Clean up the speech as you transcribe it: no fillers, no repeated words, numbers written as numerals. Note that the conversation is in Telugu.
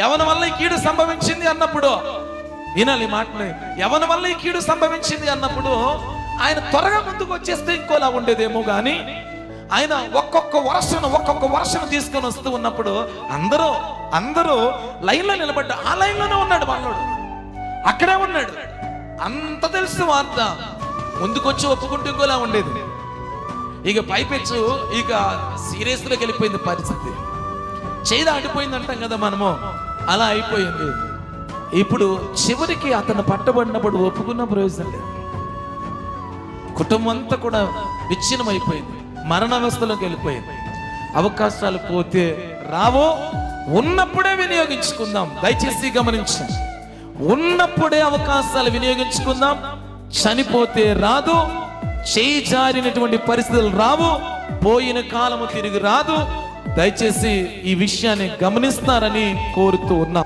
ఎవరి వల్ల ఈ కీడు సంభవించింది అన్నప్పుడు వినాలి మాటలు. ఎవరి వల్ల ఈ కీడు సంభవించింది అన్నప్పుడు ఆయన త్వరగా ముందుకు వచ్చేస్తే ఇంకోలా ఉండేదేమో కానీ ఆయన ఒక్కొక్క వర్షను తీసుకొని వస్తూ ఉన్నప్పుడు అందరూ లైన్లో నిలబడ్డ. ఆ లైన్లోనే ఉన్నాడు వాళ్ళోడు, అక్కడే ఉన్నాడు. అంత తెలుసు వార్త. ముందుకొచ్చి ఒప్పుకుంటూ ఇంకోలా ఉండేది. ఇక పైపెచ్చు ఇక సీరియస్లోకి వెళ్ళిపోయింది పరిస్థితి. చేయి దాటిపోయింది అంటాం కదా మనము, అలా అయిపోయింది. ఇప్పుడు చివరికి అతను పట్టబడినప్పుడు ఒప్పుకున్న ప్రయోజనం లేదు. కుటుంబం అంతా కూడా విచ్ఛిన్నం అయిపోయింది, మరణావస్థలోకి వెళ్ళిపోయింది. అవకాశాలు పోతే రావో, ఉన్నప్పుడే వినియోగించుకుందాం. దయచేసి గమనించండి, ఉన్నప్పుడే అవకాశాలు వినియోగించుకుందాం. చనిపోతే రాదు, చేయి జారినటువంటి పరిస్థితులు రావు, పోయిన కాలము తిరిగి రాదు. దయచేసి ఈ విషయాన్ని గమనిస్తారని కోరుతూ ఉన్నాం.